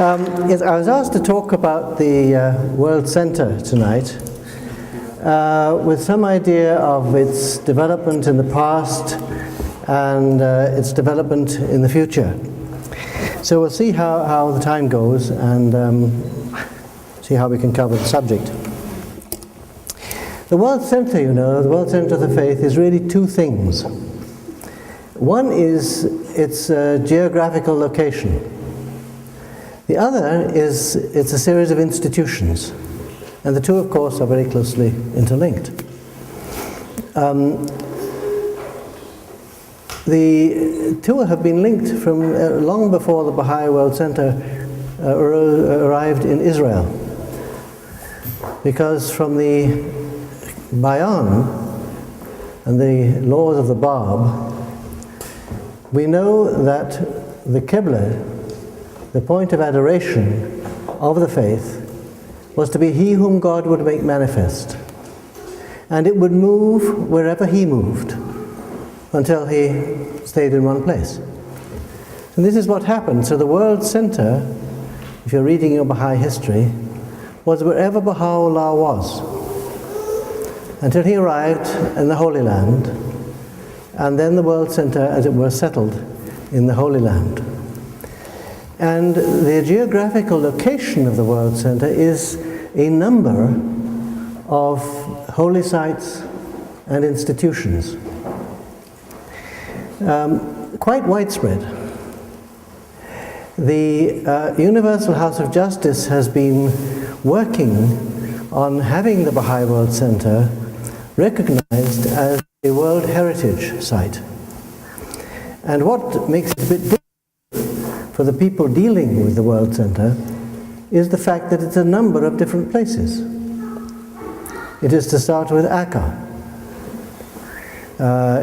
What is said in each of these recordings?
Yes, I was asked to talk about the World Centre tonight with some idea of its development in the past and its development in the future. So we'll see how the time goes and see how we can cover the subject. The World Centre, you know, the World Centre of the Faith is really two things. One is its geographical location. The other is it's a series of institutions, and the two, of course, are very closely interlinked. The two have been linked from long before the Baha'i World Centre arrived in Israel, because from the Bayan and the laws of the Bab, we know that the Qibla, the point of adoration of the faith, was to be He whom God would make manifest. And it would move wherever He moved until He stayed in one place. And this is what happened. So the World Centre, if you're reading your Baha'i history, was wherever Baha'u'llah was, until he arrived in the Holy Land, and then the World Centre, as it were, settled in the Holy Land. And the geographical location of the World Centre is a number of holy sites and institutions, quite widespread. The Universal House of Justice has been working on having the Baha'i World Centre recognized as a World Heritage Site. And what makes it a bit different for the people dealing with the World Centre is the fact that it's a number of different places. It is to start with Akka.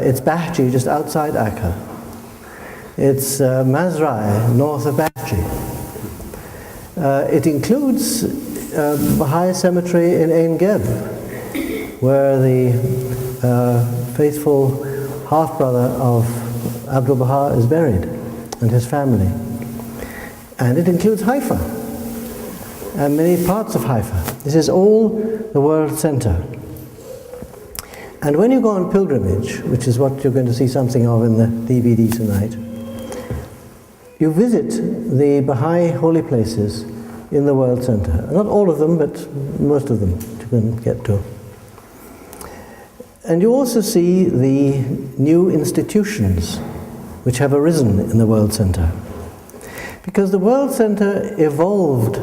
It's Bahji, just outside Akka. It's Mazrai, north of Bahji. It includes Baha'i cemetery in Ein Geb, where the faithful half-brother of Abdul Baha is buried, and his family. And it includes Haifa, and many parts of Haifa. This is all the World Centre. And when you go on pilgrimage, which is what you're going to see something of in the DVD tonight, you visit the Baha'i holy places in the World Centre. Not all of them, but most of them you can get to. And you also see the new institutions which have arisen in the World Centre. Because the World Centre evolved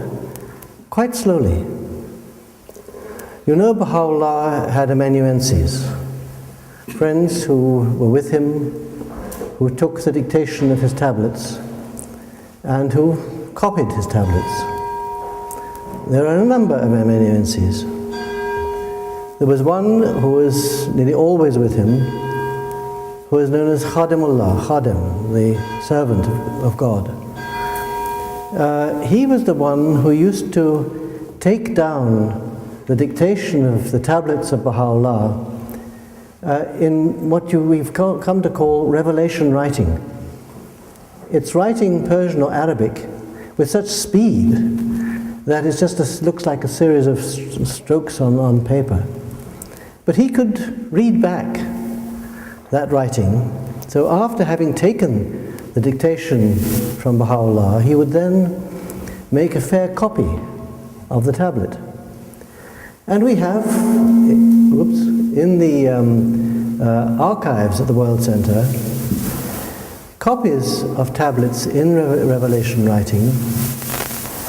quite slowly. You know, Baha'u'llah had amanuenses, friends who were with him, who took the dictation of his tablets, and who copied his tablets. There are a number of amanuenses. There was one who was nearly always with him, who is known as Khadimullah, Khadim, the servant of God. He was the one who used to take down the dictation of the tablets of Baha'u'llah in what we've come to call revelation writing. It's writing Persian or Arabic with such speed that it just looks like a series of strokes on paper. But he could read back that writing. So after having taken the dictation from Baha'u'llah, he would then make a fair copy of the tablet. And we have, in the archives at the World Centre, copies of tablets in revelation writing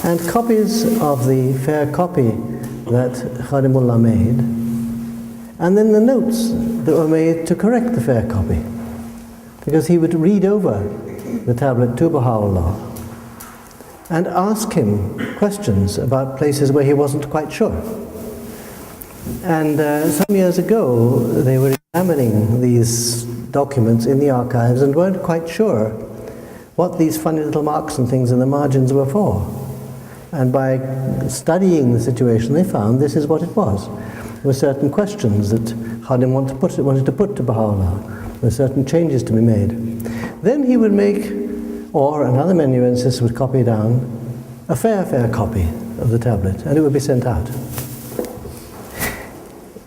and copies of the fair copy that Khadimullah made, and then the notes that were made to correct the fair copy, because he would read over the tablet to Baha'u'llah and ask him questions about places where he wasn't quite sure. And some years ago they were examining these documents in the archives and weren't quite sure what these funny little marks and things in the margins were for. And by studying the situation they found this is what it was. There were certain questions that Khadim wanted to put to Baha'u'llah. There were certain changes to be made. Then he would make, or another amanuensis would copy down a fair copy of the tablet, and it would be sent out.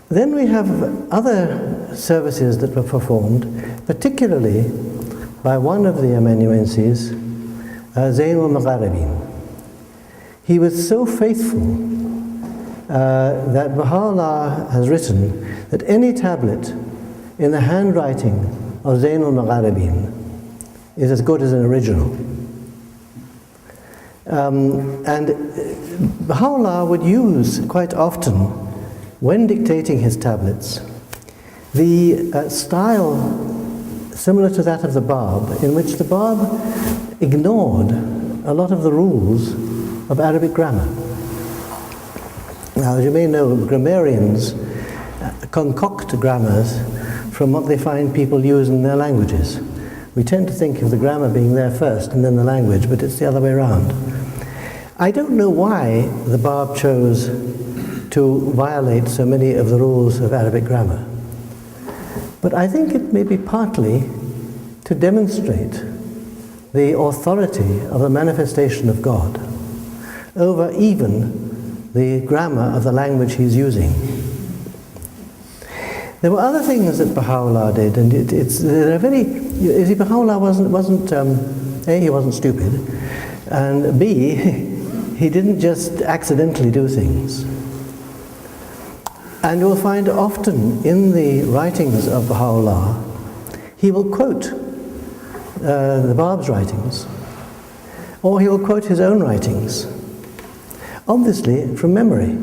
Then we have other services that were performed, particularly by one of the amanuenses, Zainul Magharibin. He was so faithful that Baha'u'llah has written that any tablet in the handwriting of Zainul Magharibin is as good as an original. And Baha'u'llah would use quite often, when dictating his tablets, the style similar to that of the Bab, in which the Bab ignored a lot of the rules of Arabic grammar. Now, as you may know, grammarians concoct grammars from what they find people use in their languages. We tend to think of the grammar being there first and then the language, but it's the other way around. I don't know why the Bab chose to violate so many of the rules of Arabic grammar, but I think it may be partly to demonstrate the authority of the manifestation of God over even the grammar of the language he's using. There were other things that Baha'u'llah did, and they're very, you see, Baha'u'llah wasn't A, he wasn't stupid, and B, he didn't just accidentally do things. And you'll find often in the writings of Baha'u'llah, he will quote the Bab's writings, or he will quote his own writings, obviously from memory.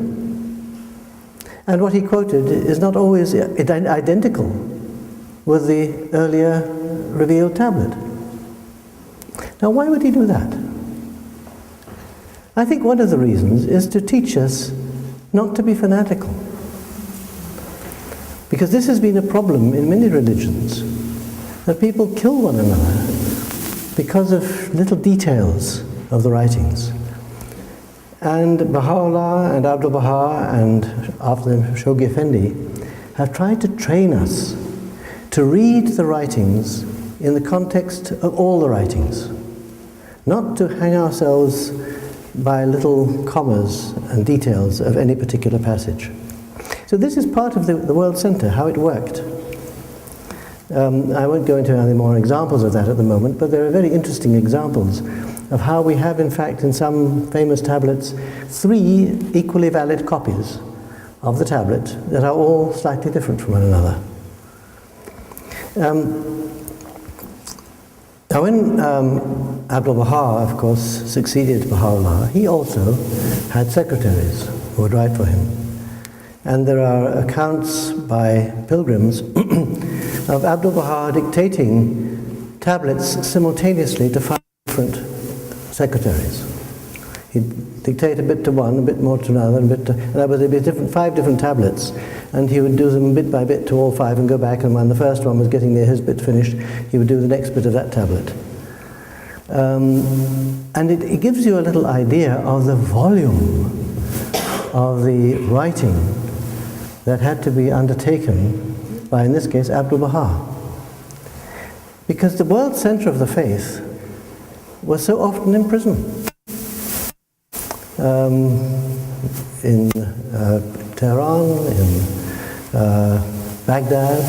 And what he quoted is not always identical with the earlier revealed tablet. Now, why would he do that? I think one of the reasons is to teach us not to be fanatical. Because this has been a problem in many religions, that people kill one another because of little details of the writings. And Baha'u'llah and Abdul Baha and after them Shoghi Effendi have tried to train us to read the writings in the context of all the writings, not to hang ourselves by little commas and details of any particular passage. So this is part of the World Centre, how it worked. I won't go into any more examples of that at the moment, but there are very interesting examples of how we have, in fact, in some famous tablets, 3 equally valid copies of the tablet that are all slightly different from one another. Now when Abdul Baha, of course, succeeded Baha'u'llah, he also had secretaries who would write for him. And there are accounts by pilgrims of Abdul Baha dictating tablets simultaneously to 5 different secretaries. He'd dictate a bit to one, a bit more to another, and there'd be 5 different tablets, and he would do them bit by bit to all 5 and go back, and when the first one was getting near his bit finished, he would do the next bit of that tablet. And it gives you a little idea of the volume of the writing that had to be undertaken by, in this case, Abdul Baha. Because the world centre of the faith was so often in prison. In Tehran, in Baghdad,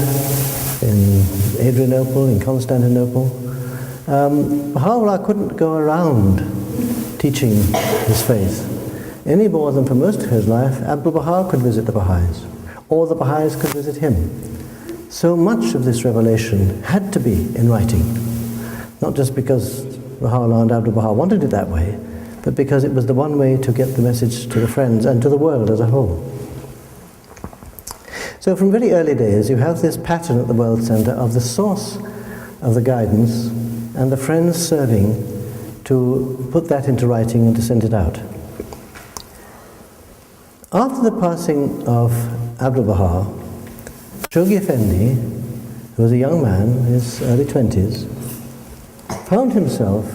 in Adrianople, in Constantinople. Baha'u'llah couldn't go around teaching his faith any more than for most of his life Abdul Baha could visit the Baha'is, or the Baha'is could visit him. So much of this revelation had to be in writing, not just because Baha'u'llah and Abdul Baha wanted it that way, but because it was the one way to get the message to the friends and to the world as a whole. So from very early days you have this pattern at the World Centre of the source of the guidance and the friends serving to put that into writing and to send it out. After the passing of Abdul Baha, Shoghi Effendi, who was a young man in his early 20s, found himself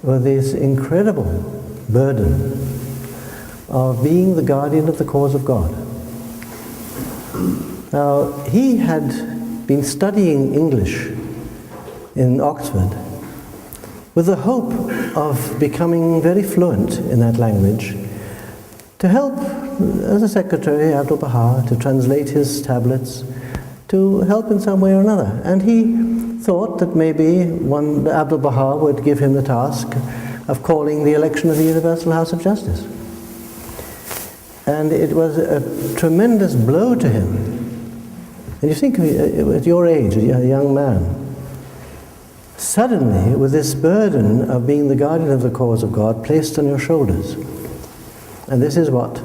with this incredible burden of being the guardian of the cause of God. Now, he had been studying English in Oxford, with the hope of becoming very fluent in that language, to help, as a secretary, Abdul Baha, to translate his tablets, to help in some way or another. And he thought that maybe Abdul Baha would give him the task of calling the election of the Universal House of Justice. And it was a tremendous blow to him. And you think, at your age, a young man, suddenly, with this burden of being the guardian of the cause of God placed on your shoulders. And this is what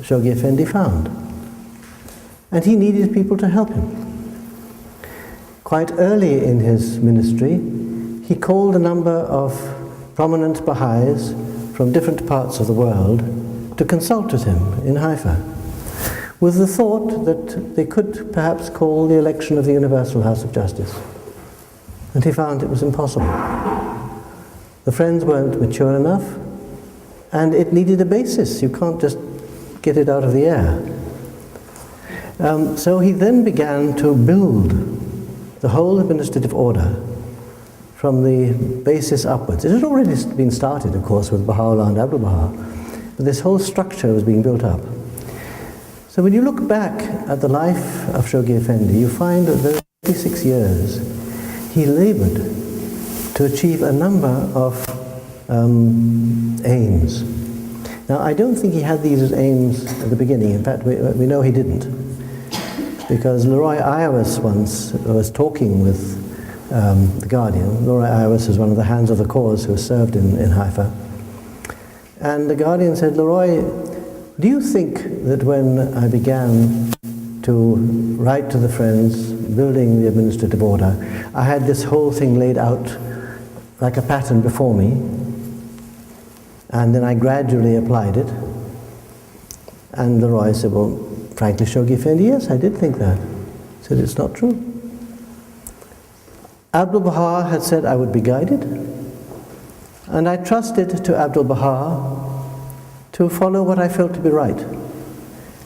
Shoghi Effendi found. And he needed people to help him. Quite early in his ministry, he called a number of prominent Baha'is from different parts of the world to consult with him in Haifa, with the thought that they could perhaps call the election of the Universal House of Justice. And he found it was impossible. The friends weren't mature enough, and it needed a basis. You can't just get it out of the air. So he then began to build the whole administrative order from the basis upwards. It had already been started, of course, with Baha'u'llah and Abdul Baha, but this whole structure was being built up. So when you look back at the life of Shoghi Effendi, you find that those 36 years he labored to achieve a number of aims. Now, I don't think he had these as aims at the beginning. In fact, we know he didn't. Because Leroy Iwas once was talking with the Guardian. Leroy Iwas is one of the hands of the cause who served in Haifa. And the Guardian said, Leroy, do you think that when I began to write to the friends, building the administrative order, I had this whole thing laid out like a pattern before me, and then I gradually applied it? And Leroy said, well, frankly, Shoghi Effendi, yes, I did think that. He said, it's not true. Abdul Baha had said I would be guided, and I trusted to Abdul Baha to follow what I felt to be right.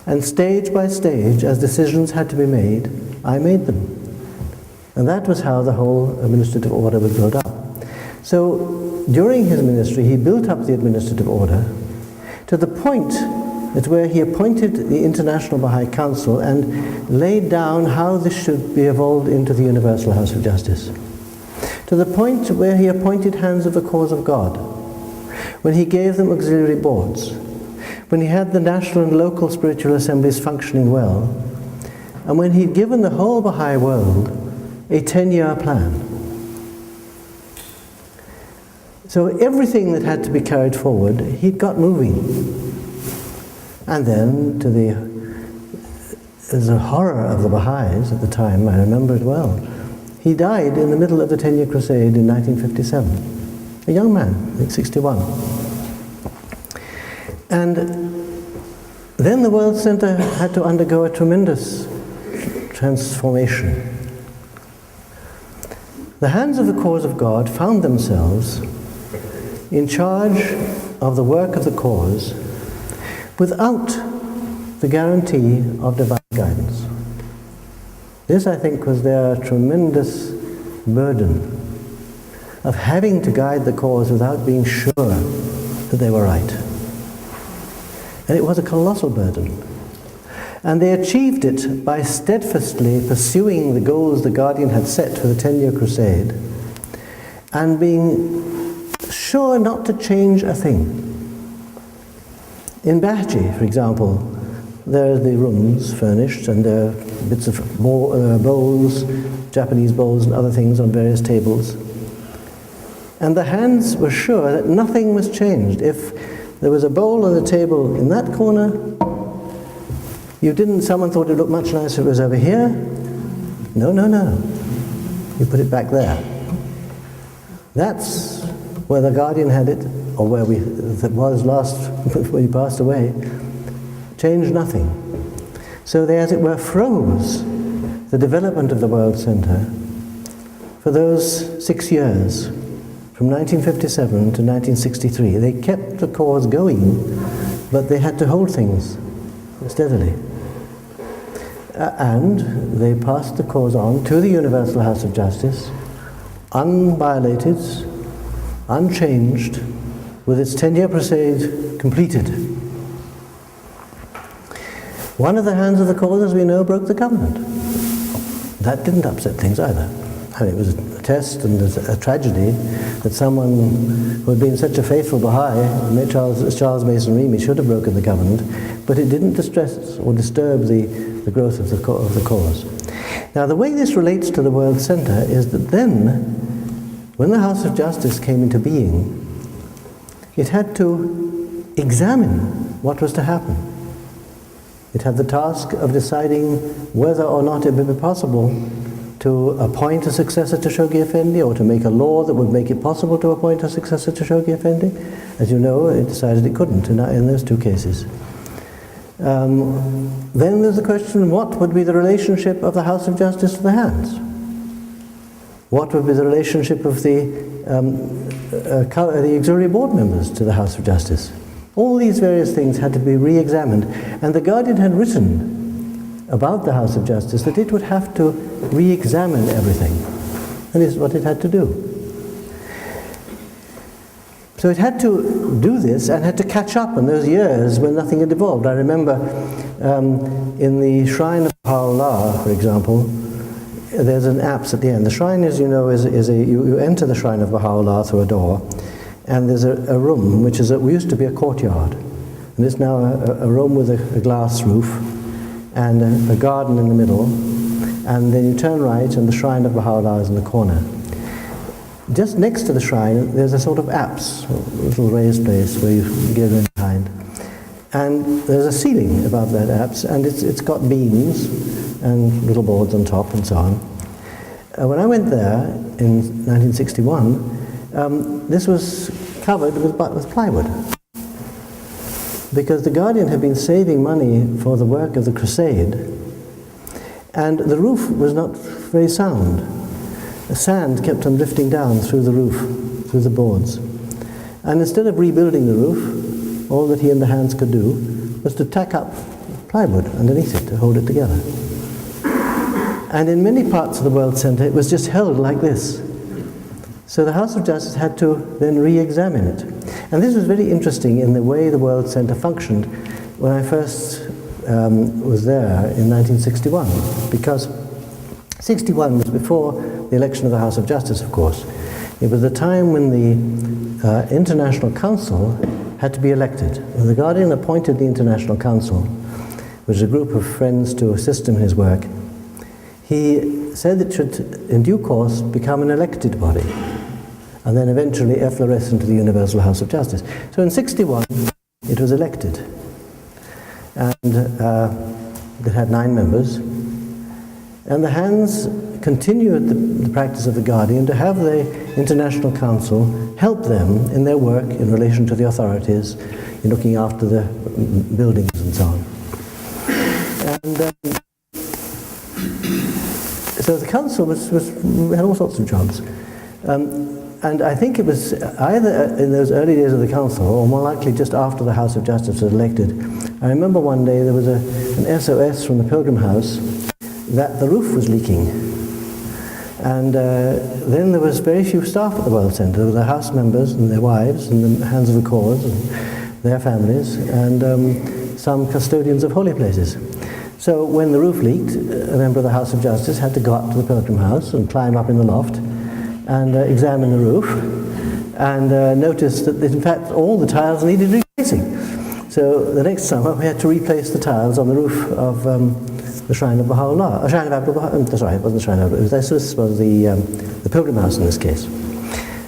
And stage by stage, as decisions had to be made, I made them. And that was how the whole administrative order was built up. So during his ministry, he built up the administrative order to the point that where he appointed the International Baha'i Council and laid down how this should be evolved into the Universal House of Justice. To the point where he appointed hands of the cause of God, when he gave them auxiliary boards, when he had the national and local spiritual assemblies functioning well, and when he'd given the whole Baha'i world a 10-year plan. So everything that had to be carried forward, he'd got moving. And then, to the horror of the Baha'is at the time, I remember it well, he died in the middle of the 10-year crusade in 1957. A young man, I think 61. And then the World Center had to undergo a tremendous transformation. The hands of the cause of God found themselves in charge of the work of the cause without the guarantee of divine guidance. This, I think, was their tremendous burden of having to guide the cause without being sure that they were right. And it was a colossal burden. And they achieved it by steadfastly pursuing the goals the Guardian had set for the 10-year crusade and being sure not to change a thing. In Baha'i, for example, there are the rooms furnished and there are bits of bowls, Japanese bowls and other things on various tables. And the hands were sure that nothing was changed. If there was a bowl on the table in that corner, someone thought it looked much nicer if it was over here. No. You put it back there. That's where the Guardian had it, or where it was last when he passed away. Changed nothing. So they, as it were, froze the development of the World Center for those 6 years, from 1957 to 1963. They kept the cause going, but they had to hold things steadily. And they passed the cause on to the Universal House of Justice, unviolated, unchanged, with its 10-year crusade completed. One of the hands of the cause, as we know, broke the covenant. That didn't upset things either. I mean, it was a test and a tragedy that someone who had been such a faithful Baha'i, Charles Mason Reamy, should have broken the covenant, but it didn't distress or disturb the growth of the cause. Now, the way this relates to the World Centre is that then, when the House of Justice came into being, it had to examine what was to happen. It had the task of deciding whether or not it would be possible to appoint a successor to Shoghi Effendi, or to make a law that would make it possible to appoint a successor to Shoghi Effendi. As you know, it decided it couldn't in those two cases. Then there's the question, what would be the relationship of the House of Justice to the hands? What would be the relationship of the auxiliary board members to the House of Justice? All these various things had to be re-examined, and the Guardian had written about the House of Justice that it would have to re-examine everything, and this is what it had to do. So it had to do this and had to catch up in those years when nothing had evolved. I remember in the Shrine of Baha'u'llah, for example, there's an apse at the end. The shrine, as you know, you enter the Shrine of Baha'u'llah through a door, and there's a room which used to be a courtyard, and it's now a room with a glass roof and a garden in the middle, and then you turn right and the Shrine of Baha'u'llah is in the corner. Just next to the shrine there's a sort of apse, a little raised place where you get in behind, and there's a ceiling above that apse, and it's got beams and little boards on top and so on. When I went there in 1961, this was covered with plywood, because the Guardian had been saving money for the work of the crusade, and the roof was not very sound. The sand kept on drifting down through the roof, through the boards. And instead of rebuilding the roof, all that he and the hands could do was to tack up plywood underneath it to hold it together. And in many parts of the World Centre, it was just held like this. So the House of Justice had to then re-examine it. And this was very interesting in the way the World Centre functioned when I first was there in 1961, because 61 was before the election of the House of Justice, of course. It was the time when the International Council had to be elected. When the Guardian appointed the International Council, which was a group of friends to assist him in his work, he said it should, in due course, become an elected body, and then eventually effloresce into the Universal House of Justice. So in 61, it was elected, and it had 9 members. And the hands continued the practice of the Guardian to have the International Council help them in their work in relation to the authorities, in looking after the buildings and so on. And so the council had all sorts of jobs. And I think it was either in those early days of the council, or more likely just after the House of Justice was elected. I remember one day there was an SOS from the Pilgrim House that the roof was leaking. And then there was very few staff at the World Centre. There were the house members and their wives and the hands of the cause and their families, and some custodians of holy places. So when the roof leaked, a member of the House of Justice had to go up to the Pilgrim House and climb up in the loft and examine the roof, and notice that in fact all the tiles needed replacing. So the next summer we had to replace the tiles on the roof of the Shrine of Baha'u'llah, Shrine of Abdul Baha, sorry, it wasn't the Shrine of Abdul, this was the Pilgrim House in this case.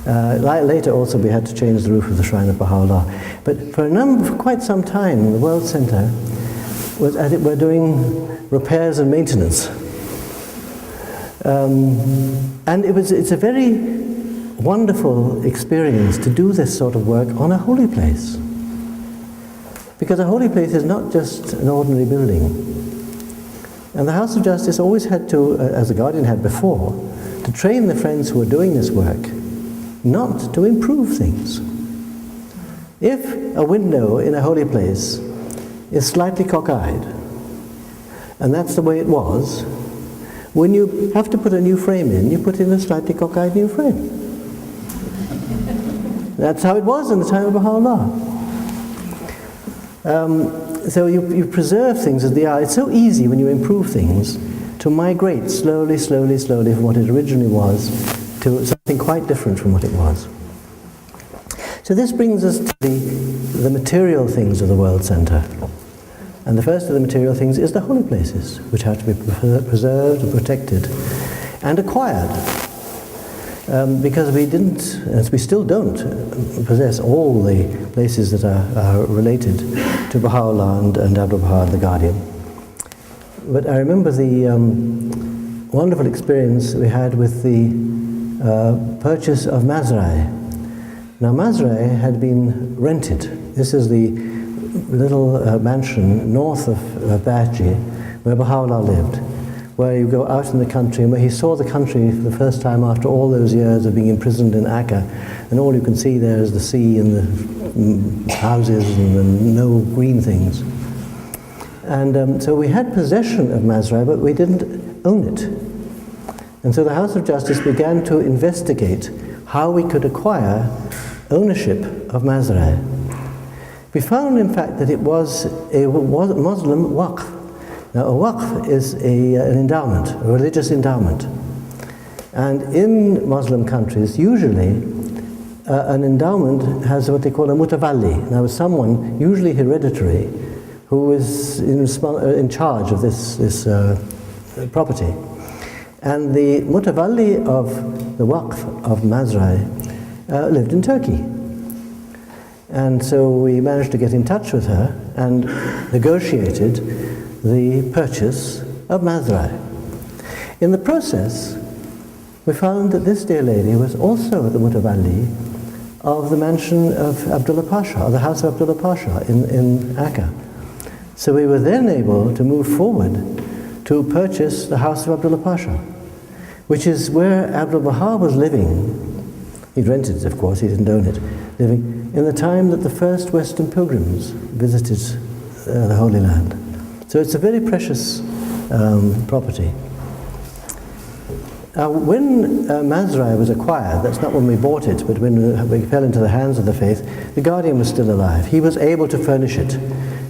Later also we had to change the roof of the Shrine of Baha'u'llah. But for quite some time the World Centre was, as it were, doing repairs and maintenance. And it's a very wonderful experience to do this sort of work on a holy place. Because a holy place is not just an ordinary building. And the House of Justice always had to, as the Guardian had before, to train the friends who were doing this work not to improve things. If a window in a holy place is slightly cockeyed, and that's the way it was, when you have to put a new frame in, you put in a slightly cockeyed new frame. That's how it was in the time of Baha'u'llah. So you preserve things as they are. It's so easy when you improve things to migrate slowly from what it originally was to something quite different from what it was. So this brings us to the material things of the World Centre. And the first of the material things is the holy places, which have to be preserved and protected and acquired. Because we didn't, as we still don't, possess all the places that are related to Baha'u'llah and Abdul Baha, the Guardian. But I remember the wonderful experience we had with the purchase of Mazrai. Now Mazrai had been rented. This is the little mansion north of Baha'i, where Baha'u'llah lived, where you go out in the country, and where he saw the country for the first time after all those years of being imprisoned in Akka, and all you can see there is the sea and the houses and the no green things. And so we had possession of Mazrai, but we didn't own it. And so the House of Justice began to investigate how we could acquire ownership of Mazrai. We found, in fact, that it was a Muslim waqf. Now, a waqf is an endowment, a religious endowment. And in Muslim countries, usually, an endowment has what they call a mutawalli. Now, someone, usually hereditary, who is in charge of this property. And the mutawalli of the waqf of Mazrai lived in Turkey. And so we managed to get in touch with her and negotiated the purchase of Mazrai. In the process, we found that this dear lady was also the mutawalli of the mansion of Abdullah Pasha, or the house of Abdullah Pasha in Akka. So we were then able to move forward to purchase the house of Abdullah Pasha, which is where Abdul Baha was living. He'd rented it, of course, he didn't own it, living in the time that the first Western pilgrims visited the Holy Land. So it's a very precious property. When Mazrai was acquired, that's not when we bought it, but when we fell into the hands of the faith, the Guardian was still alive. He was able to furnish it.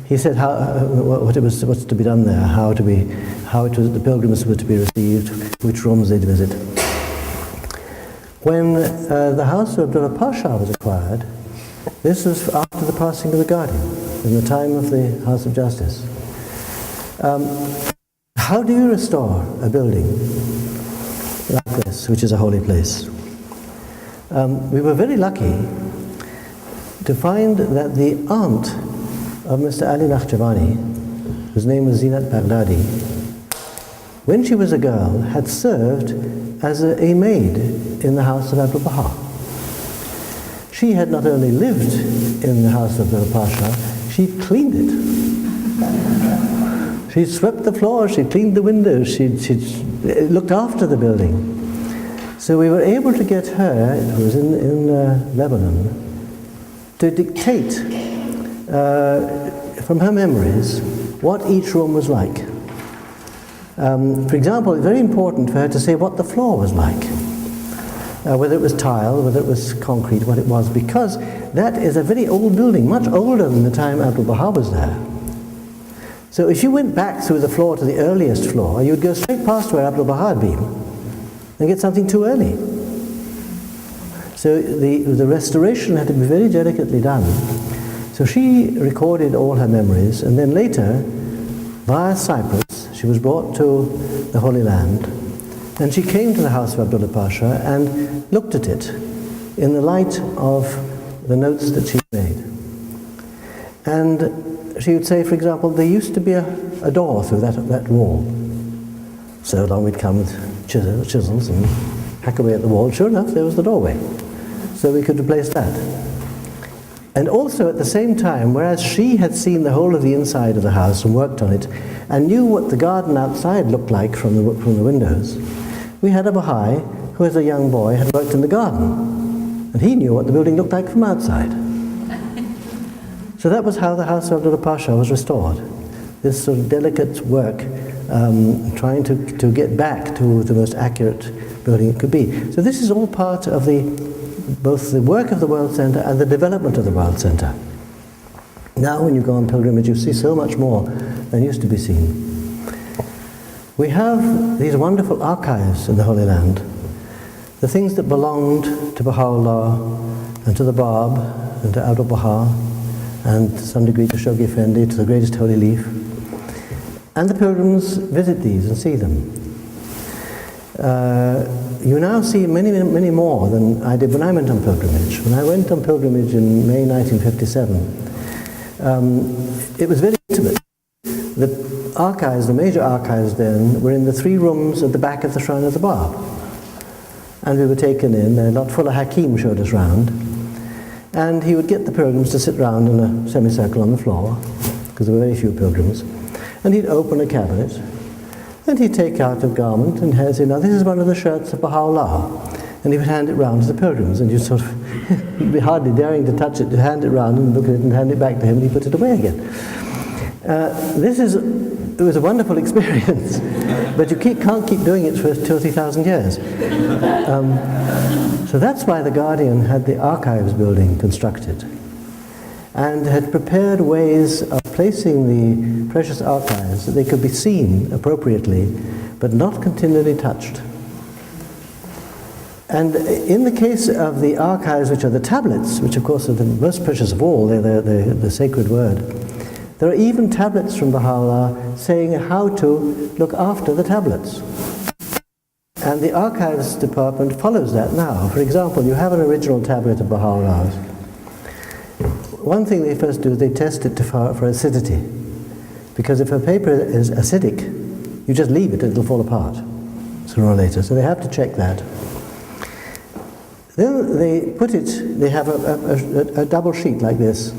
He said what's to be done there, how the pilgrims were to be received, which rooms they'd visit. When the house of Abdullah Pasha was acquired, this was after the passing of the Guardian, in the time of the House of Justice. How do you restore a building like this, which is a holy place? We were very lucky to find that the aunt of Mr. Ali Nakhjavani, whose name was Zinat Baghdadi, when she was a girl, had served as a maid in the house of Abdul Baha. She had not only lived in the house of Abdul Pasha, she cleaned it. She swept the floor, she cleaned the windows, she looked after the building. So we were able to get her, who was in Lebanon, to dictate from her memories what each room was like. For example, it's very important for her to say what the floor was like, whether it was tile, whether it was concrete, what it was, because that is a very old building, much older than the time Abdul Baha was there. So if you went back through the floor to the earliest floor, you would go straight past where Abdul Baha had been and get something too early. So the restoration had to be very delicately done. So she recorded all her memories, and then later, via Cyprus, she was brought to the Holy Land, and she came to the house of Abdullah Pasha and looked at it in the light of the notes that she made. And she would say, for example, there used to be a door through that wall. So along we'd come with chisels and hack away at the wall. Sure enough, there was the doorway. So we could replace that. And also at the same time, whereas she had seen the whole of the inside of the house and worked on it, and knew what the garden outside looked like from the windows, we had a Baha'i who, as a young boy, had worked in the garden, and he knew what the building looked like from outside. So that was how the house of Abdullah Pasha was restored. This sort of delicate work, trying to get back to the most accurate building it could be. So this is all part of the both the work of the World Centre and the development of the World Centre. Now when you go on pilgrimage, you see so much more than used to be seen. We have these wonderful archives in the Holy Land, the things that belonged to Baha'u'llah and to the Bab and to Abdul Baha and to some degree to Shoghi Effendi, to the greatest holy leaf. And the pilgrims visit these and see them. You now see many, many more than I did when I went on pilgrimage. When I went on pilgrimage in May 1957, it was very intimate. The archives, the major archives then, were in the 3 rooms at the back of the Shrine of the Bab. And we were taken in, Lotfullah Hakim showed us round, and he would get the pilgrims to sit round in a semicircle on the floor, because there were very few pilgrims, and he'd open a cabinet, and he'd take out a garment and say, now this is one of the shirts of Baha'u'llah, and he would hand it round to the pilgrims, and you'd sort of, you'd be hardly daring to touch it, to hand it round and look at it and hand it back to him, and he put it away again. It was a wonderful experience, but you can't keep doing it for 2,000 or 3,000 years. So that's why the Guardian had the archives building constructed and had prepared ways of placing the precious archives that they could be seen appropriately, but not continually touched. And in the case of the archives, which are the tablets, which of course are the most precious of all, they're the sacred word, there are even tablets from Baha'u'llah saying how to look after the tablets. And the archives department follows that now. For example, you have an original tablet of Baha'u'llah's. One thing they first do is they test it for acidity. Because if a paper is acidic, you just leave it, it'll fall apart sooner or later. So they have to check that. Then they have a double sheet like this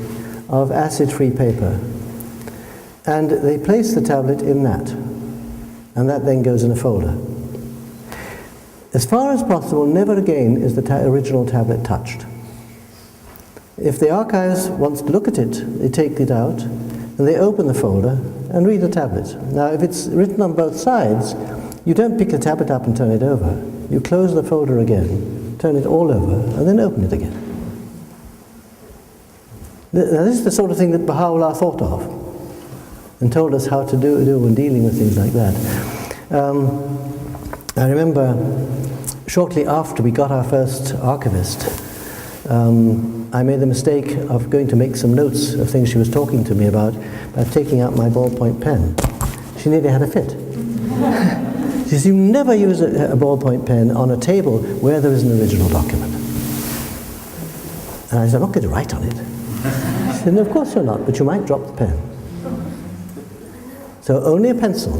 of acid-free paper. And they place the tablet in that. And that then goes in a folder. As far as possible, never again is the original tablet touched. If the archives wants to look at it, they take it out, and they open the folder and read the tablet. Now, if it's written on both sides, you don't pick the tablet up and turn it over. You close the folder again, turn it all over, and then open it again. Now, this is the sort of thing that Baha'u'llah thought of and told us how to do when dealing with things like that. I remember shortly after we got our first archivist, I made the mistake of going to make some notes of things she was talking to me about by taking out my ballpoint pen. She nearly had a fit. She says, you never use a ballpoint pen on a table where there is an original document. And I said, I'm not going to write on it. She said, no, of course you're not, but you might drop the pen. So only a pencil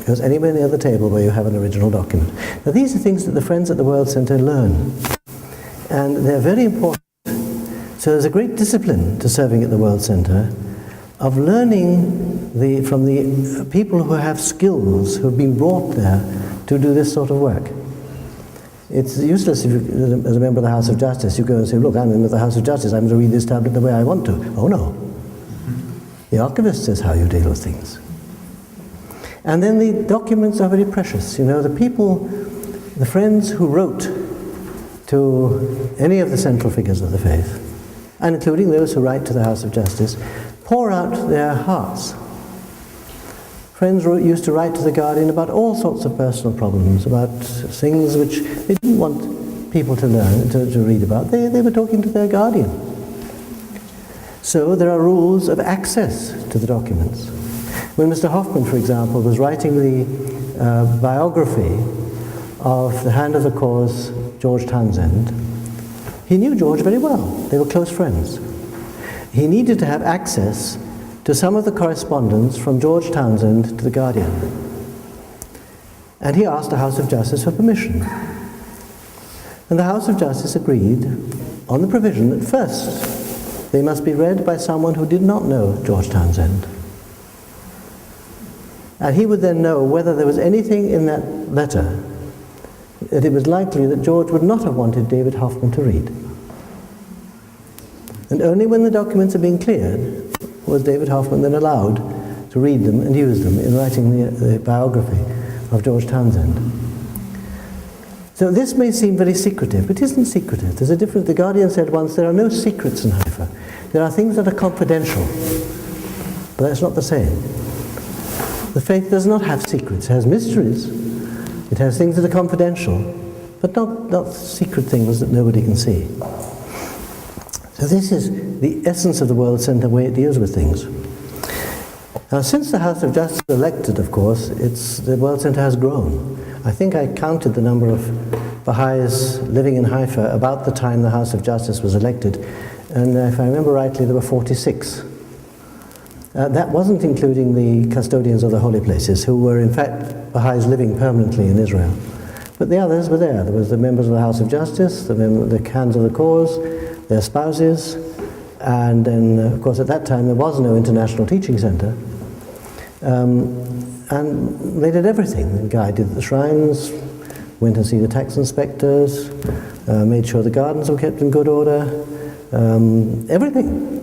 goes anywhere near the table where you have an original document. Now these are things that the friends at the World Centre learn. And they're very important. So there's a great discipline to serving at the World Centre of learning from the people who have skills, who have been brought there to do this sort of work. It's useless if you, as a member of the House of Justice, you go and say, look, I'm a member of the House of Justice, I'm going to read this tablet the way I want to. Oh no. The archivist says how you deal with things. And then the documents are very precious. You know, the people, the friends who wrote to any of the central figures of the faith, and including those who write to the House of Justice, pour out their hearts. Friends used to write to the Guardian about all sorts of personal problems, about things which they didn't want people to learn, to read about. They were talking to their Guardian. So there are rules of access to the documents. When Mr. Hoffman, for example, was writing the biography of the Hand of the Cause, George Townsend, he knew George very well. They were close friends. He needed to have access to some of the correspondence from George Townsend to the Guardian. And he asked the House of Justice for permission. And the House of Justice agreed on the provision that first they must be read by someone who did not know George Townsend. And he would then know whether there was anything in that letter that it was likely that George would not have wanted David Hoffman to read. And only when the documents are being cleared was David Hoffman then allowed to read them and use them in writing the biography of George Townsend. So So this may seem very secretive, but it isn't secretive. There's a difference. The Guardian said once, there are no secrets in Haifa. There are things that are confidential, but that's not the same. The faith does not have secrets. It has mysteries. It has things that are confidential, but not secret things that nobody can see. So this is the essence of the World Centre, the way it deals with things. Now, since the House of Justice was elected, of course, the World Centre has grown. I think I counted the number of Baha'is living in Haifa about the time the House of Justice was elected, and if I remember rightly, there were 46. That wasn't including the custodians of the holy places, who were in fact Baha'is living permanently in Israel. But the others were there. There was the members of the House of Justice, the hands of the cause, their spouses, and then, of course, at that time there was no international teaching centre. And they did everything. The guy did the shrines, went and see the tax inspectors, made sure the gardens were kept in good order, everything.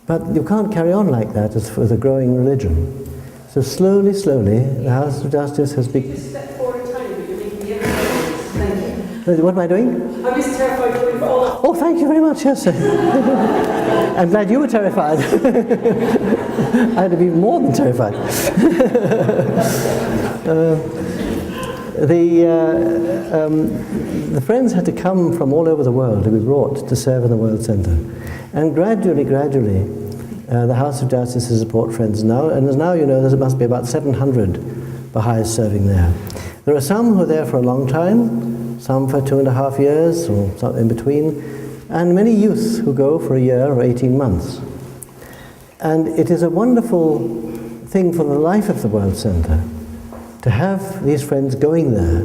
But you can't carry on like that as with a growing religion. So slowly, the House of Justice has been... Step forward a tiny bit, you're making the evidence. Thank you. What am I doing? I was terrified going for all that. Oh, thank you very much, yes. I'm glad you were terrified. I'd have been more than terrified. The friends had to come from all over the world to be brought to serve in the World Centre. And gradually, the House of Justice has support friends now, and as now you know, there must be about 700 Baha'is serving there. There are some who are there for a long time, some for 2.5 years, or something in between, and many youths who go for a year or 18 months. And it is a wonderful thing for the life of the World Centre to have these friends going there.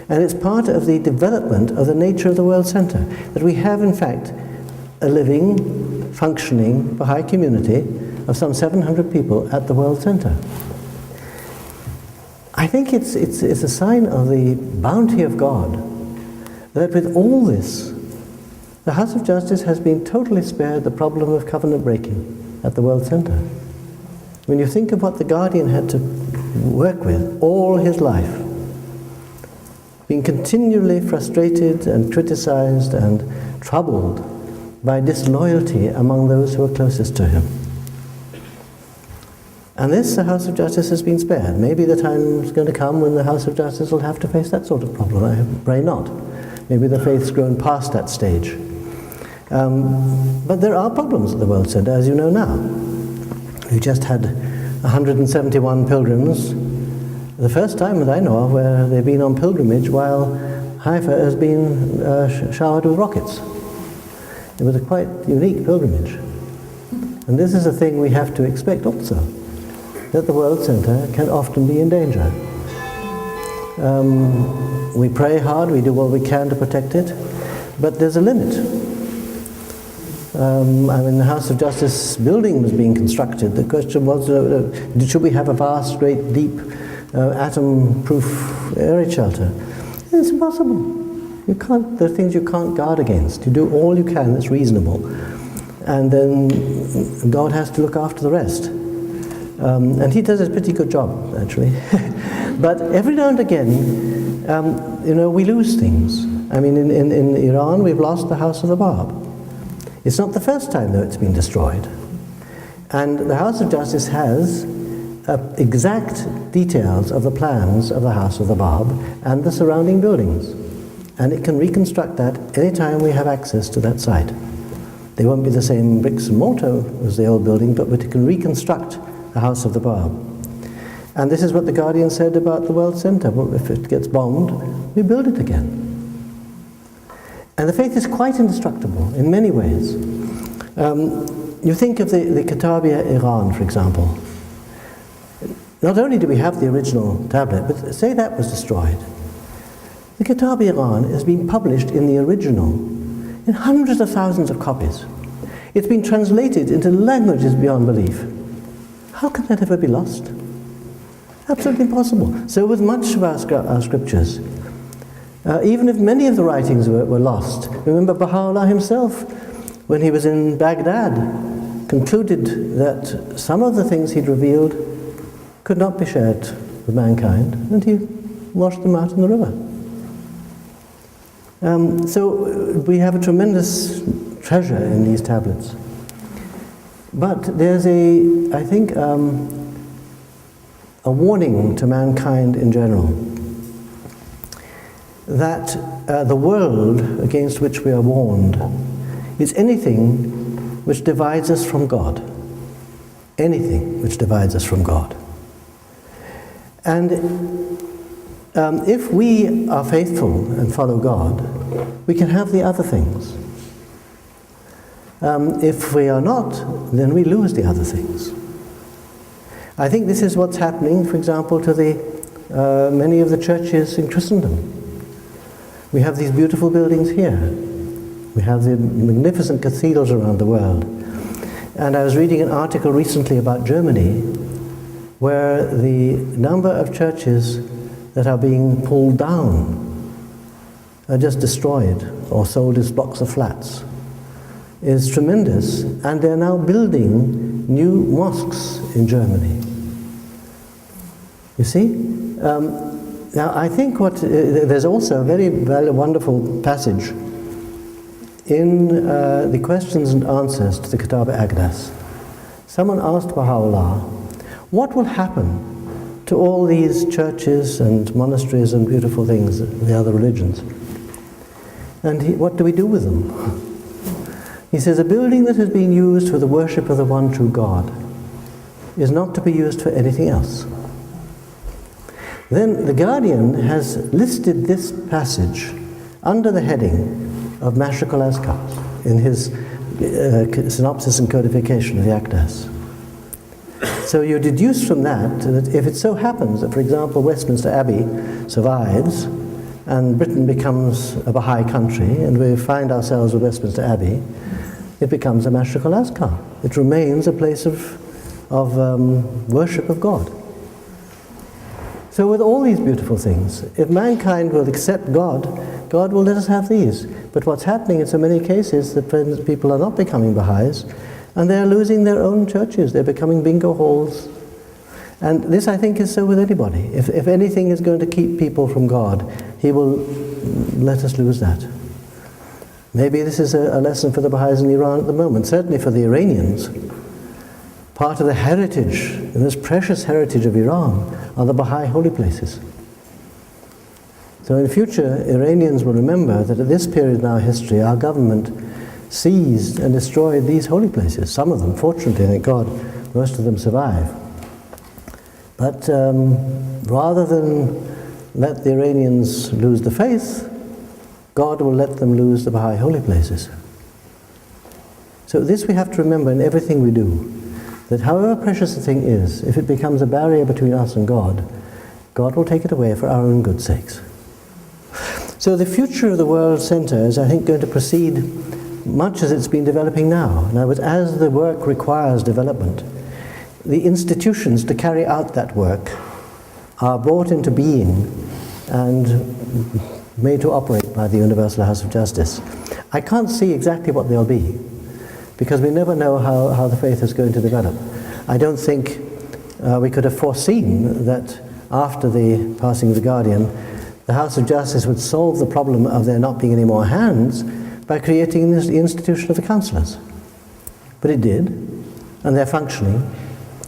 And it's part of the development of the nature of the World Centre, that we have in fact a living, functioning Baha'i community of some 700 people at the World Centre. I think it's a sign of the bounty of God that with all this, the House of Justice has been totally spared the problem of covenant breaking at the World Centre. When you think of what the Guardian had to work with all his life, being continually frustrated and criticized and troubled by disloyalty among those who are closest to him. And this, the House of Justice has been spared. Maybe the time is going to come when the House of Justice will have to face that sort of problem. I pray not. Maybe the faith's grown past that stage. But there are problems at the World Centre, as you know now. We just had 171 pilgrims, the first time that I know of where they've been on pilgrimage while Haifa has been showered with rockets. It was a quite unique pilgrimage. And this is a thing we have to expect also, that the World Centre can often be in danger. We pray hard, we do what we can to protect it, but there's a limit. The House of Justice building was being constructed. The question was, should we have a vast, great, deep, atom-proof air raid shelter? It's impossible. You can't, there are things you can't guard against. You do all you can that's reasonable. And then God has to look after the rest. And he does a pretty good job, actually. But every now and again, we lose things. I mean, in Iran, we've lost the House of the Bab. It's not the first time, though, it's been destroyed. And the House of Justice has exact details of the plans of the House of the Bab and the surrounding buildings. And it can reconstruct that any time we have access to that site. They won't be the same bricks and mortar as the old building, but it can reconstruct the House of the Bab. And this is what the Guardian said about the World Centre. Well, if it gets bombed, we build it again. And the faith is quite indestructible in many ways. You think of the Kitabia Iran, for example. Not only do we have the original tablet, but say that was destroyed. The Kitab Iran has been published in the original in hundreds of thousands of copies. It's been translated into languages beyond belief. How can that ever be lost? Absolutely impossible. So with much of our scriptures, even if many of the writings were lost. Remember Baha'u'llah himself, when he was in Baghdad, concluded that some of the things he'd revealed could not be shared with mankind, and he washed them out in the river. So we have a tremendous treasure in these tablets. But there's I think, a warning to mankind in general that the world against which we are warned is anything which divides us from God. Anything which divides us from God. And if we are faithful and follow God, we can have the other things. If we are not, then we lose the other things. I think this is what's happening, for example, to many of the churches in Christendom. We have these beautiful buildings here. We have the magnificent cathedrals around the world. And I was reading an article recently about Germany, where the number of churches that are being pulled down are just destroyed or sold as blocks of flats is tremendous, and they're now building new mosques in Germany. You see? Now I think there's also a very wonderful passage in the questions and answers to the Kitab al-Aqdas. Someone asked Baha'u'llah, what will happen to all these churches and monasteries and beautiful things, the other religions? And what do we do with them? He says, a building that has been used for the worship of the one true God is not to be used for anything else. Then the Guardian has listed this passage under the heading of Mashraq al-Azkar in his synopsis and codification of the Aqdas. So you deduce from that if it so happens that, for example, Westminster Abbey survives and Britain becomes a Baha'i country and we find ourselves with Westminster Abbey, it becomes a Mashraq al-Azkar. It remains a place of worship of God. So with all these beautiful things, if mankind will accept God, God will let us have these. But what's happening in so many cases, that people are not becoming Baha'is, and they're losing their own churches. They're becoming bingo halls. And this, I think, is so with anybody. If anything is going to keep people from God, He will let us lose that. Maybe this is a lesson for the Baha'is in Iran at the moment, certainly for the Iranians. Part of the heritage, the most precious heritage of Iran, are the Baha'i holy places. So in future, Iranians will remember that at this period in our history, our government seized and destroyed these holy places. Some of them, fortunately, thank God, most of them survive. But rather than let the Iranians lose the faith, God will let them lose the Baha'i holy places. So this we have to remember in everything we do, that however precious a thing is, if it becomes a barrier between us and God, God will take it away for our own good sakes. So the future of the World Centre is, I think, going to proceed much as it's been developing now. In other words, as the work requires development, the institutions to carry out that work are brought into being and made to operate by the Universal House of Justice. I can't see exactly what they'll be, because we never know how the faith is going to develop. I don't think we could have foreseen that after the passing of the Guardian, the House of Justice would solve the problem of there not being any more hands by creating the institution of the councillors. But it did, and they're functioning.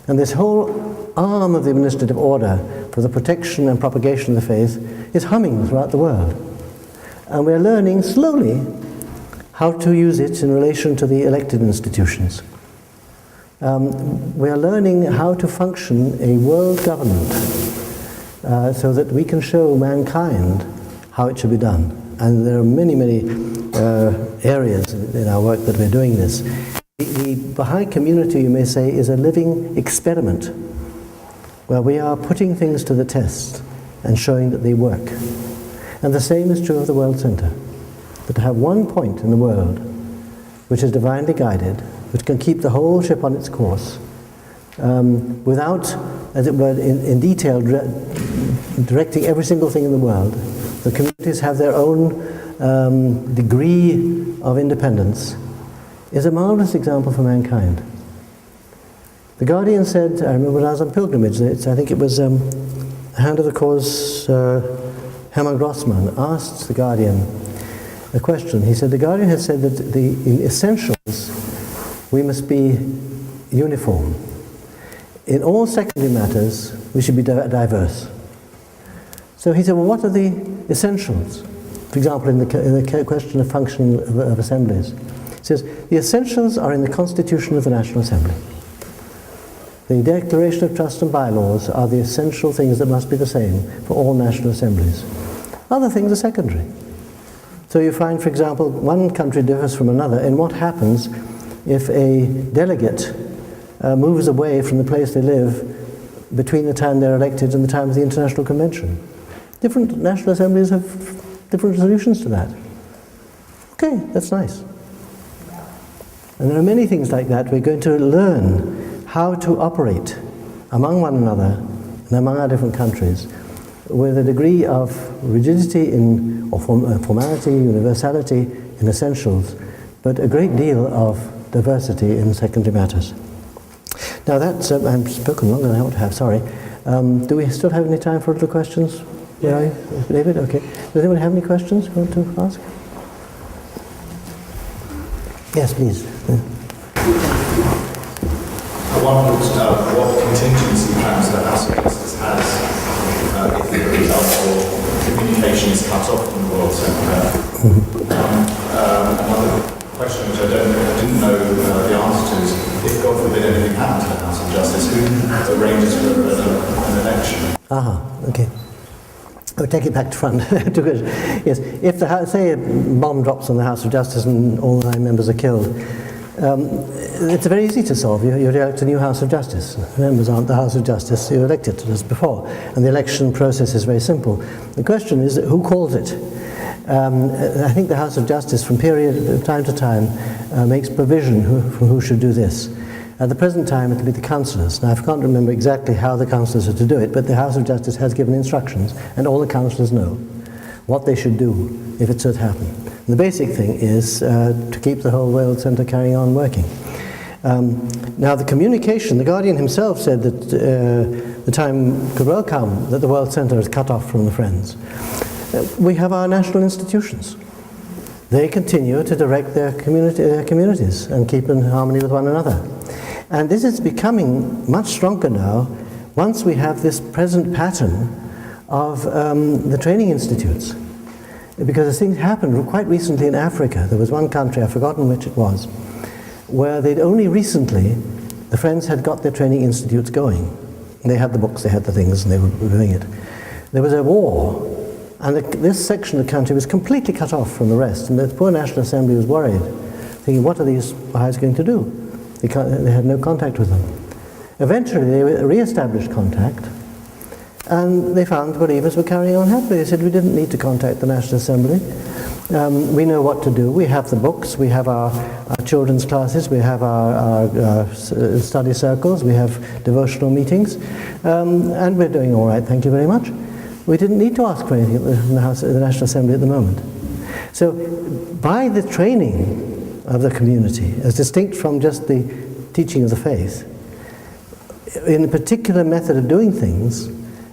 And this whole arm of the administrative order for the protection and propagation of the faith is humming throughout the world. And we're learning slowly how to use it in relation to the elected institutions. We are learning how to function a world government so that we can show mankind how it should be done. And there are many, many areas in our work that we're doing this. The Baha'i community, you may say, is a living experiment where we are putting things to the test and showing that they work. And the same is true of the World Centre. That to have one point in the world which is divinely guided, which can keep the whole ship on its course, without, as it were, in detail directing every single thing in the world. The communities have their own degree of independence, is a marvelous example for mankind. The Guardian said, I remember when I was on pilgrimage, I think it was Hand of the Cause, Hermann Grossman asked the Guardian, a question. He said the Guardian had said that in essentials we must be uniform. In all secondary matters we should be diverse. So he said, well, what are the essentials? For example, in the question of functioning of assemblies. He says, the essentials are in the Constitution of the National Assembly. The Declaration of Trust and Bylaws are the essential things that must be the same for all national assemblies. Other things are secondary. So you find, for example, one country differs from another in what happens if a delegate moves away from the place they live between the time they're elected and the time of the International Convention. Different national assemblies have different solutions to that. Okay, that's nice. And there are many things like that. We're going to learn how to operate among one another and among our different countries with a degree of rigidity or formality, universality in essentials, but a great deal of diversity in secondary matters. Now that's, I've spoken longer than I ought to have, sorry. Do we still have any time for little questions? Yeah, David? Okay. Does anyone have any questions you want to ask? Yes, please. I wondered what contingency plans the House of Justice has if, for example, communication is cut off from the World Centre. Another question which I didn't know the answer to is, if God forbid anything happened to the House of Justice, who arranges for an election? Okay. I'll take it back to front. Yes, if say a bomb drops on the House of Justice and all 9 members are killed, it's very easy to solve. You elect a new House of Justice. Members aren't the House of Justice, you elect it as before. And the election process is very simple. The question is, who calls it? I think the House of Justice, from time to time, makes provision for who should do this. At the present time, it will be the councillors. Now, I can't remember exactly how the councillors are to do it, but the House of Justice has given instructions, and all the councillors know what they should do if it should happen. And the basic thing is to keep the whole World Centre carrying on working. Now, the communication, the Guardian himself said that the time could well come that the World Centre is cut off from the Friends. We have our national institutions. They continue to direct their communities and keep in harmony with one another. And this is becoming much stronger now once we have this present pattern of the training institutes. Because as things happened quite recently in Africa, there was one country, I've forgotten which it was, where they'd only recently, the Friends had got their training institutes going. And they had the books, they had the things, and they were doing it. There was a war, and this section of the country was completely cut off from the rest, and the poor National Assembly was worried, thinking, what are these Baha'is going to do? They had no contact with them. Eventually they re-established contact, and they found believers were carrying on happily. They said, we didn't need to contact the National Assembly. We know what to do. We have the books, we have our children's classes, we have our study circles, we have devotional meetings, and we're doing all right, thank you very much. We didn't need to ask for anything in the National Assembly at the moment. So by the training of the community, as distinct from just the teaching of the faith, in a particular method of doing things,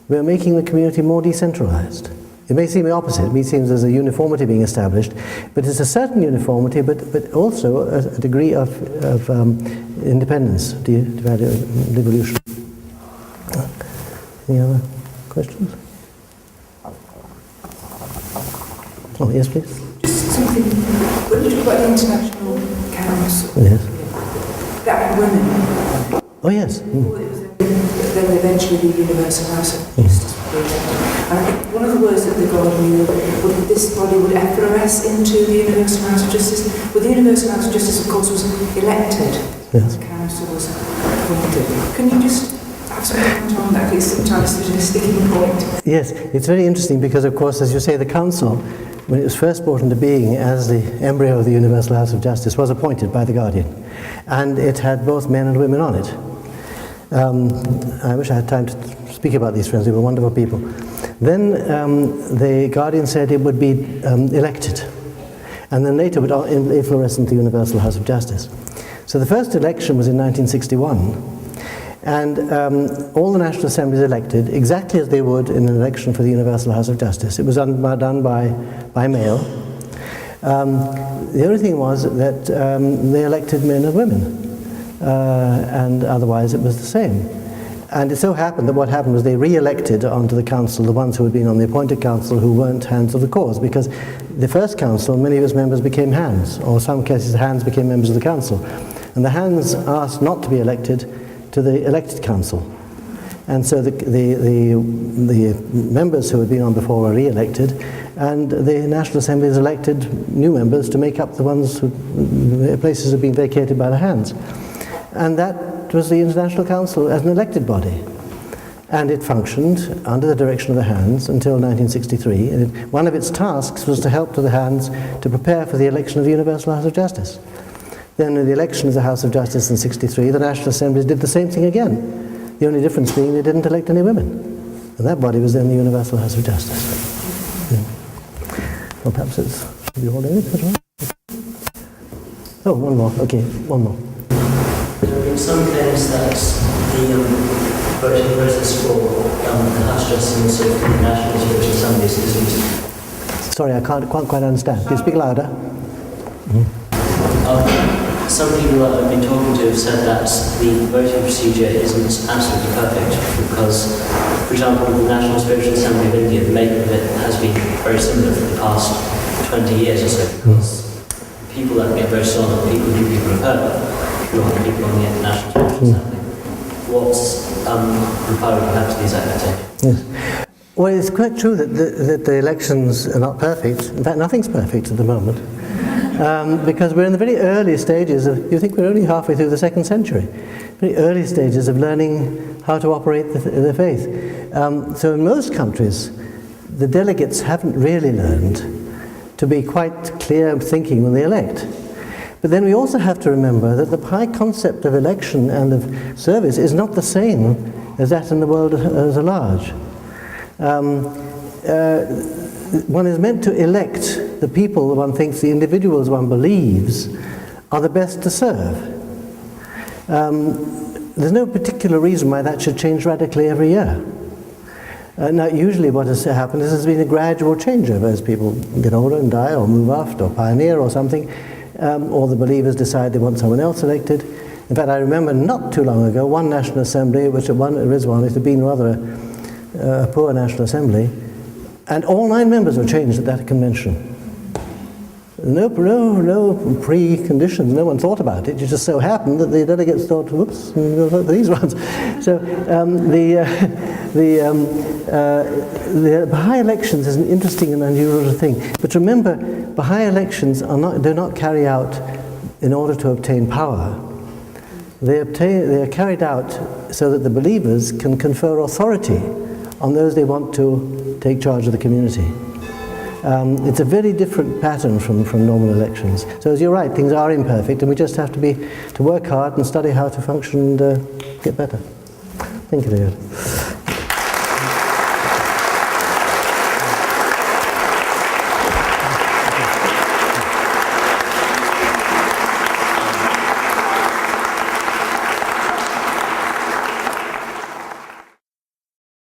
we're making the community more decentralized. It may seem the opposite. It may seem there's a uniformity being established, but it's a certain uniformity, but also a degree of independence, devolution. Any other questions? Oh, yes, please. Just something, when you talk about the International Council, Yes. that had women. Oh, yes. Then eventually the Universal House of Justice would be elected. And I think one of the words that the Guardian knew, this body would effervesce into the Universal House of Justice. Well, the Universal House of Justice, of course, was elected. Yes. The council was appointed. Can you just have some comment on that? Because sometimes there's a sticking point. Yes, it's very interesting because, of course, as you say, the council, when it was first brought into being as the embryo of the Universal House of Justice, was appointed by the Guardian. And it had both men and women on it. I wish I had time to speak about these friends, they were wonderful people. Then the Guardian said it would be elected, and then later would infloresce into the Universal House of Justice. So the first election was in 1961, and all the National Assemblies elected exactly as they would in an election for the Universal House of Justice. It was done by mail. The only thing was that they elected men and women, and otherwise it was the same. And it so happened that what happened was they re-elected onto the council the ones who had been on the appointed council who weren't hands of the cause, because the first council, many of its members became hands, or in some cases the hands became members of the council. And the hands asked not to be elected to the elected council. And so the members who had been on before were re-elected, and the National Assembly has elected new members to make up the ones who places have been vacated by the hands. And that was the International Council as an elected body. And it functioned under the direction of the hands until 1963. And one of its tasks was to help to the hands to prepare for the election of the Universal House of Justice. Then in the election of the House of Justice in 1963, the National Assemblies did the same thing again. The only difference being they didn't elect any women. And that body was then the Universal House of Justice. Yeah. Well, perhaps it's... Have you all done it? That's right. Oh, one more. Okay, one more. There have been some claims that the voting process for the House Justice and also for the National Spiritual Assemblies isn't... Sorry, I can't quite understand. Can you speak louder? Some people that I've been talking to have said that the voting procedure isn't absolutely perfect because, for example, the National Spiritual Assembly of India, the makeup of it has been very similar for the past 20 years or so, because people that get voted on are people who people have heard of, who are people on the National Spiritual Assembly. What's reply perhaps to these accusations? Yes. Well, it's quite true that the elections are not perfect. In fact, nothing's perfect at the moment. Because we're in the very early stages of, you think we're only halfway through the 2nd century, very early stages of learning how to operate the faith. So in most countries, the delegates haven't really learned to be quite clear thinking when they elect. But then we also have to remember that the Baha'i concept of election and of service is not the same as that in the world as a large. One is meant to elect the people one thinks, the individuals one believes, are the best to serve. There's no particular reason why that should change radically every year. Now, usually what has happened is there's been a gradual changeover as people get older and die or move off or pioneer or something, or the believers decide they want someone else elected. In fact, I remember not too long ago, one National Assembly, which at Rizwan, it had been rather a poor National Assembly, and all 9 members were changed at that convention. No preconditions, no one thought about it. It just so happened that the delegates thought, whoops, we'll vote for these ones. So the Baha'i elections is an interesting and unusual thing. But remember, Baha'i elections do not carry out in order to obtain power. They are carried out so that the believers can confer authority on those they want to take charge of the community. It's a very different pattern from normal elections. So as you're right, things are imperfect, and we just have to work hard and study how to function and get better. Thank you, David.